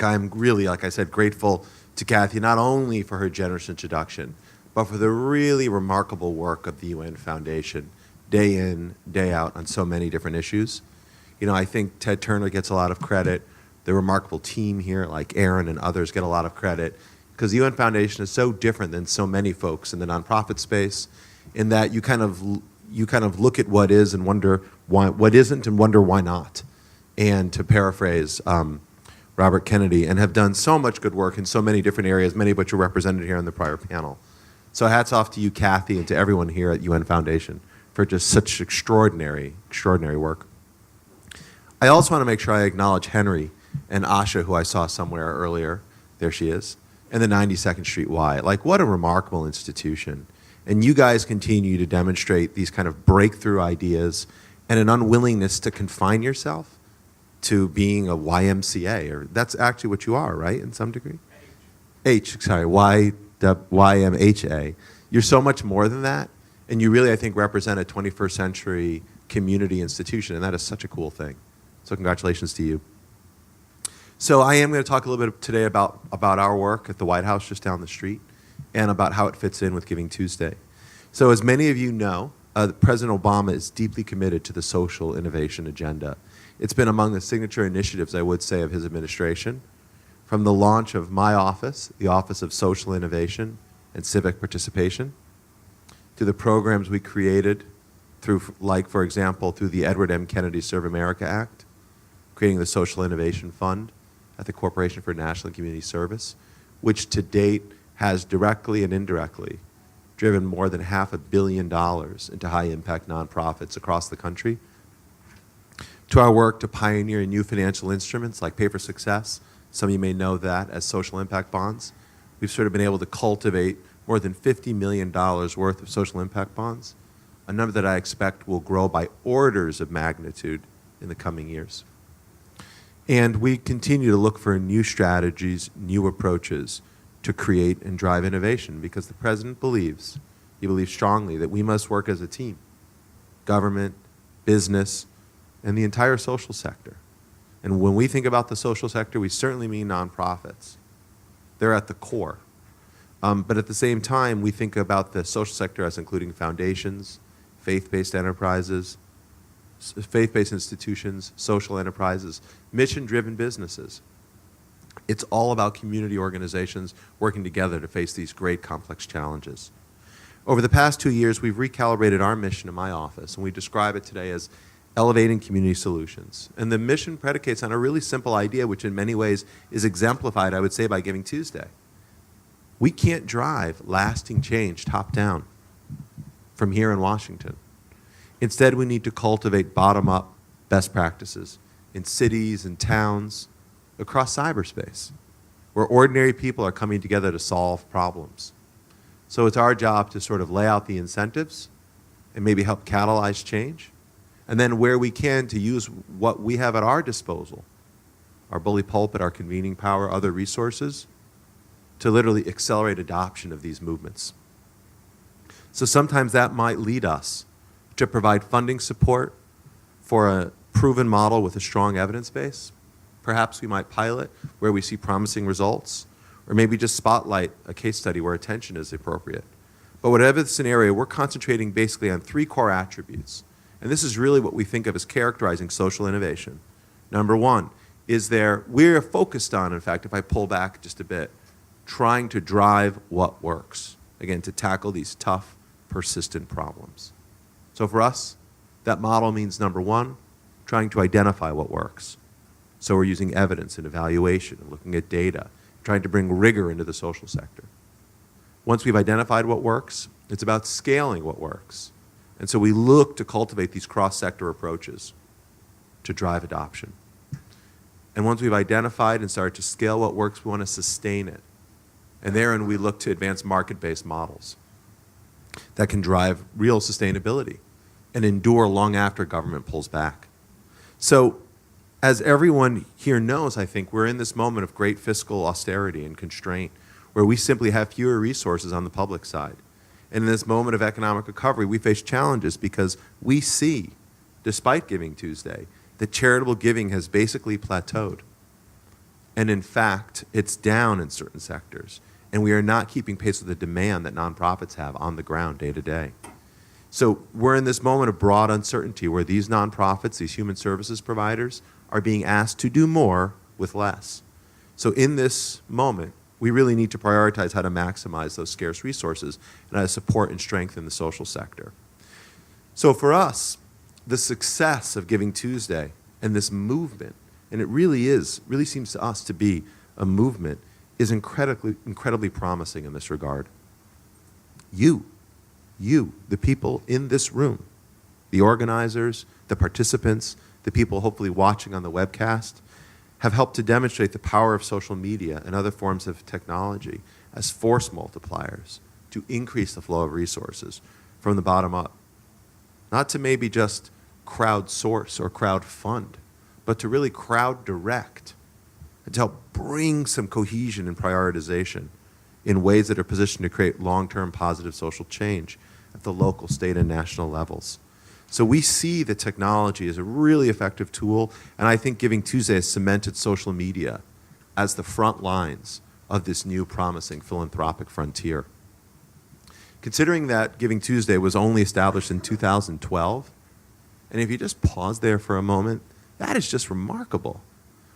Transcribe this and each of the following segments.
I'm really, like I said, grateful to Kathy not only for her generous introduction, but for the really remarkable work of the UN Foundation, day in, day out, on so many different issues. I think Ted Turner gets a lot of credit. The remarkable team here, like Aaron and others, get a lot of credit, because the UN Foundation is so different than so many folks in the nonprofit space, in that you kind of look at what is and wonder what isn't, and wonder why not. And to paraphrase Robert Kennedy, and have done so much good work in so many different areas, many of which are represented here in the prior panel. So hats off to you, Kathy, and to everyone here at UN Foundation for just such extraordinary, extraordinary work. I also want to make sure I acknowledge Henry and Asha, who I saw somewhere earlier. There she is. And the 92nd Street Y. Like, what a remarkable institution. And you guys continue to demonstrate these kind of breakthrough ideas and an unwillingness to confine yourself to being a YMCA, or that's actually what you are, right, in some degree? YMHA. You're so much more than that, and you really, I think, represent a 21st century community institution, and that is such a cool thing. So congratulations to you. So I am going to talk a little bit today about our work at the White House just down the street, and about how it fits in with Giving Tuesday. So as many of you know, President Obama is deeply committed to the social innovation agenda. It's been among the signature initiatives, I would say, of his administration. From the launch of my office, the Office of Social Innovation and Civic Participation, to the programs we created through, like, for example, through the Edward M. Kennedy Serve America Act, creating the Social Innovation Fund at the Corporation for National and Community Service, which to date has directly and indirectly driven more than $500 million into high-impact nonprofits across the country, to our work to pioneer new financial instruments like Pay for Success. Some of you may know that as social impact bonds. We've sort of been able to cultivate more than $50 million worth of social impact bonds, a number that I expect will grow by orders of magnitude in the coming years. And we continue to look for new strategies, new approaches to create and drive innovation, because the President believes, he believes strongly, that we must work as a team, government, business, and the entire social sector. And when we think about the social sector, we certainly mean nonprofits. They're at the core. But at the same time, we think about the social sector as including foundations, faith-based enterprises, faith-based institutions, social enterprises, mission-driven businesses. It's all about community organizations working together to face these great complex challenges. Over the past 2 years, we've recalibrated our mission in my office, and we describe it today as elevating community solutions. And the mission predicates on a really simple idea, which in many ways is exemplified, I would say, by Giving Tuesday. We can't drive lasting change top-down from here in Washington. Instead, we need to cultivate bottom-up best practices in cities and towns across cyberspace, where ordinary people are coming together to solve problems. So it's our job to sort of lay out the incentives and maybe help catalyze change. And then where we can, to use what we have at our disposal, our bully pulpit, our convening power, other resources, to literally accelerate adoption of these movements. So sometimes that might lead us to provide funding support for a proven model with a strong evidence base. Perhaps we might pilot where we see promising results, or maybe just spotlight a case study where attention is appropriate. But whatever the scenario, we're concentrating basically on 3 core attributes. And this is really what we think of as characterizing social innovation. Number 1 is we're focused on, in fact, if I pull back just a bit, trying to drive what works. Again, to tackle these tough, persistent problems. So for us, that model means, number 1, trying to identify what works. So we're using evidence and evaluation and looking at data, trying to bring rigor into the social sector. Once we've identified what works, it's about scaling what works. And so we look to cultivate these cross-sector approaches to drive adoption. And once we've identified and started to scale what works, we want to sustain it. And therein we look to advance market-based models that can drive real sustainability and endure long after government pulls back. So as everyone here knows, I think, we're in this moment of great fiscal austerity and constraint, where we simply have fewer resources on the public side. And in this moment of economic recovery, we face challenges because we see, despite Giving Tuesday, that charitable giving has basically plateaued. And in fact, it's down in certain sectors. And we are not keeping pace with the demand that nonprofits have on the ground day to day. So we're in this moment of broad uncertainty where these nonprofits, these human services providers, are being asked to do more with less. So in this moment, we really need to prioritize how to maximize those scarce resources and how to support and strengthen the social sector. So for us, the success of Giving Tuesday and this movement, and it really seems to us to be a movement, is incredibly promising in this regard. You, the people in this room, the organizers, the participants, the people hopefully watching on the webcast, have helped to demonstrate the power of social media and other forms of technology as force multipliers to increase the flow of resources from the bottom up. Not to maybe just crowdsource or crowd fund, but to really crowd direct and to help bring some cohesion and prioritization in ways that are positioned to create long-term positive social change at the local, state, and national levels. So we see the technology as a really effective tool, and I think Giving Tuesday has cemented social media as the front lines of this new promising philanthropic frontier. Considering that Giving Tuesday was only established in 2012, and if you just pause there for a moment, that is just remarkable.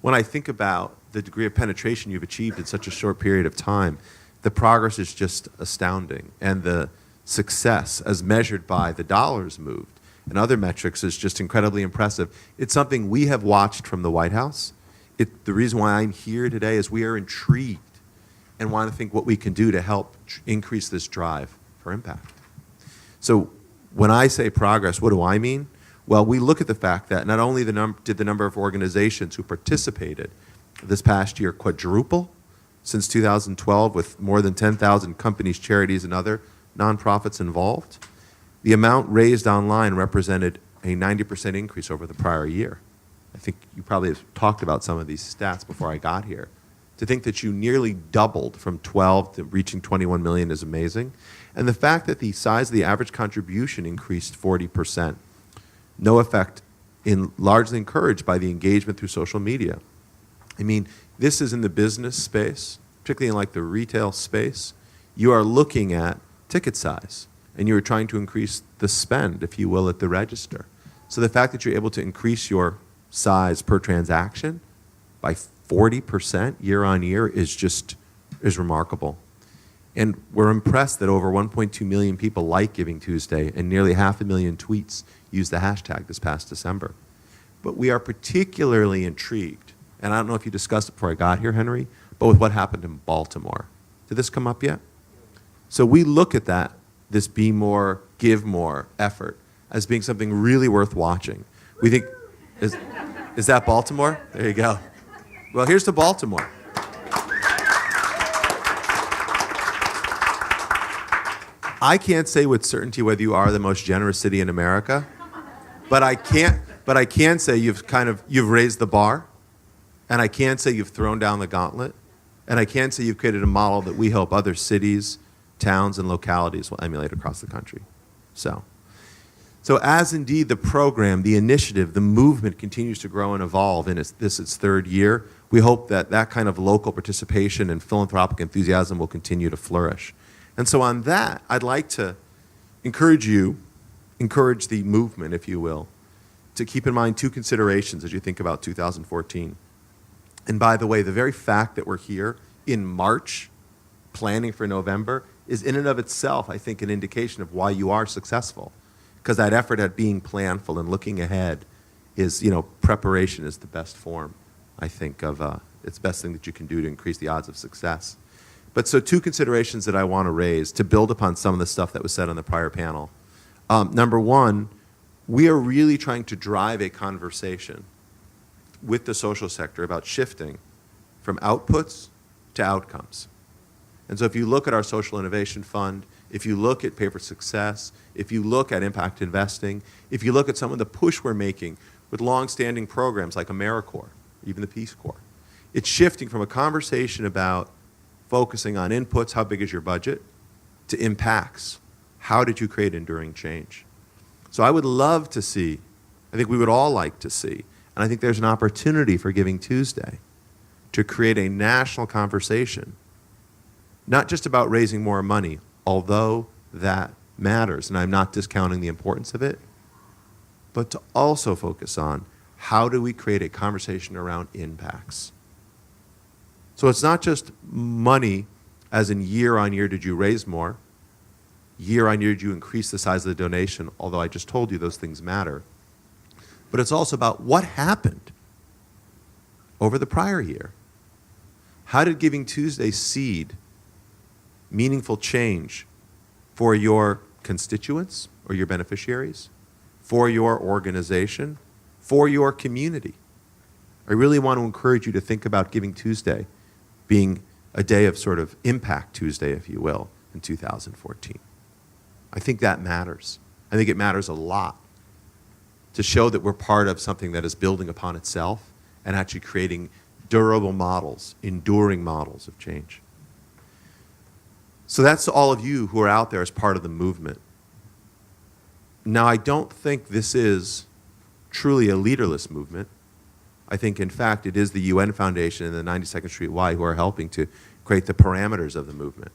When I think about the degree of penetration you've achieved in such a short period of time, the progress is just astounding, and the success as measured by the dollars moved and other metrics is just incredibly impressive. It's something we have watched from the White House. The reason why I'm here today is we are intrigued and want to think what we can do to help increase this drive for impact. So when I say progress, what do I mean? Well, we look at the fact that not only did the number of organizations who participated this past year quadruple since 2012 with more than 10,000 companies, charities, and other nonprofits involved, the amount raised online represented a 90% increase over the prior year. I think you probably have talked about some of these stats before I got here. To think that you nearly doubled from 12 to reaching 21 million is amazing. And the fact that the size of the average contribution increased 40%. No effect, largely encouraged by the engagement through social media. I mean, this is in the business space, particularly in like the retail space. You are looking at ticket size, and you're trying to increase the spend, if you will, at the register. So the fact that you're able to increase your size per transaction by 40% year on year is remarkable. And we're impressed that over 1.2 million people like Giving Tuesday and nearly 500,000 tweets used the hashtag this past December. But we are particularly intrigued, and I don't know if you discussed it before I got here, Henry, but with what happened in Baltimore. Did this come up yet? So we look at that, this Be More, Give More effort as being something really worth watching. We think, is that Baltimore? There you go. Well, here's to Baltimore. I can't say with certainty whether you are the most generous city in America, but I can say you've raised the bar, and I can say you've thrown down the gauntlet, and I can say you've created a model that we hope other cities, towns, and localities will emulate across the country. So as indeed the program, the initiative, the movement continues to grow and evolve in its third year, we hope that that kind of local participation and philanthropic enthusiasm will continue to flourish. And so on that, I'd like to encourage the movement, if you will, to keep in mind two considerations as you think about 2014. And by the way, the very fact that we're here in March, planning for November, is in and of itself, I think, an indication of why you are successful. Because that effort at being planful and looking ahead is, preparation is the best form, I think, of it's the best thing that you can do to increase the odds of success. But so two considerations that I want to raise to build upon some of the stuff that was said on the prior panel. Number one, we are really trying to drive a conversation with the social sector about shifting from outputs to outcomes. And so if you look at our Social Innovation Fund, if you look at Pay for Success, if you look at impact investing, if you look at some of the push we're making with long-standing programs like AmeriCorps, even the Peace Corps, it's shifting from a conversation about focusing on inputs, how big is your budget, to impacts. How did you create enduring change? So I would love to see, I think we would all like to see, and I think there's an opportunity for Giving Tuesday to create a national conversation, not just about raising more money, although that matters, and I'm not discounting the importance of it, but to also focus on how do we create a conversation around impacts. So it's not just money, as in year on year, did you raise more? Year on year, did you increase the size of the donation? Although I just told you those things matter. But it's also about what happened over the prior year. How did Giving Tuesday seed meaningful change for your constituents or your beneficiaries, for your organization, for your community? I really want to encourage you to think about Giving Tuesday being a day of sort of Impact Tuesday, if you will, in 2014. I think that matters. I think it matters a lot to show that we're part of something that is building upon itself and actually creating durable models, enduring models of change. So that's all of you who are out there as part of the movement. Now, I don't think this is truly a leaderless movement. I think, in fact, it is the UN Foundation and the 92nd Street Y who are helping to create the parameters of the movement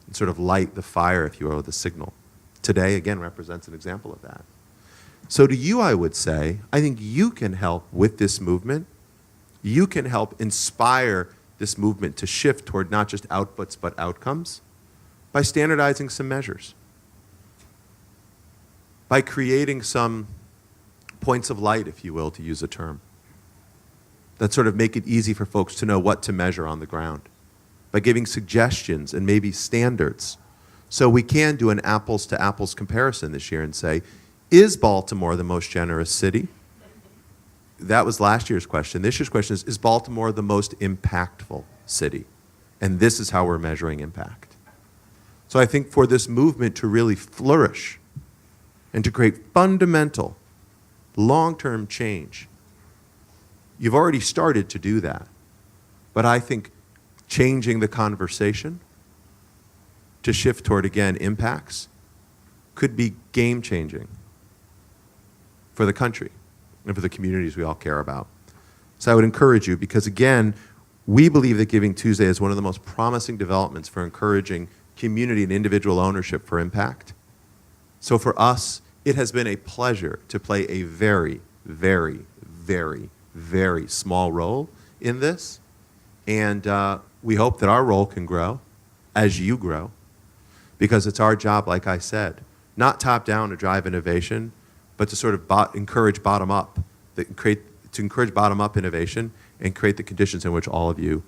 and sort of light the fire, if you will, the signal. Today, again, represents an example of that. So to you, I would say, I think you can help with this movement. You can help inspire this movement to shift toward not just outputs but outcomes by standardizing some measures, by creating some points of light, if you will, to use a term, that sort of make it easy for folks to know what to measure on the ground, by giving suggestions and maybe standards. So we can do an apples to apples comparison this year and say, is Baltimore the most generous city? That was last year's question. This year's question is Baltimore the most impactful city? And this is how we're measuring impact. So I think for this movement to really flourish and to create fundamental, long-term change, you've already started to do that. But I think changing the conversation to shift toward, again, impacts could be game-changing for the country and for the communities we all care about. So I would encourage you, because again, we believe that Giving Tuesday is one of the most promising developments for encouraging community and individual ownership for impact. So for us, it has been a pleasure to play a very, very, very, very small role in this. And we hope that our role can grow as you grow, because it's our job, like I said, not top down to drive innovation, but to sort of encourage bottom up, to encourage bottom up innovation and create the conditions in which all of you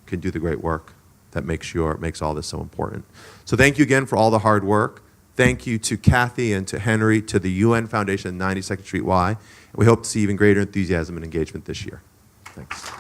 can do the great work that makes all this so important. So thank you again for all the hard work. Thank you to Kathy and to Henry, to the UN Foundation and 92nd Street Y. And we hope to see even greater enthusiasm and engagement this year. Thanks.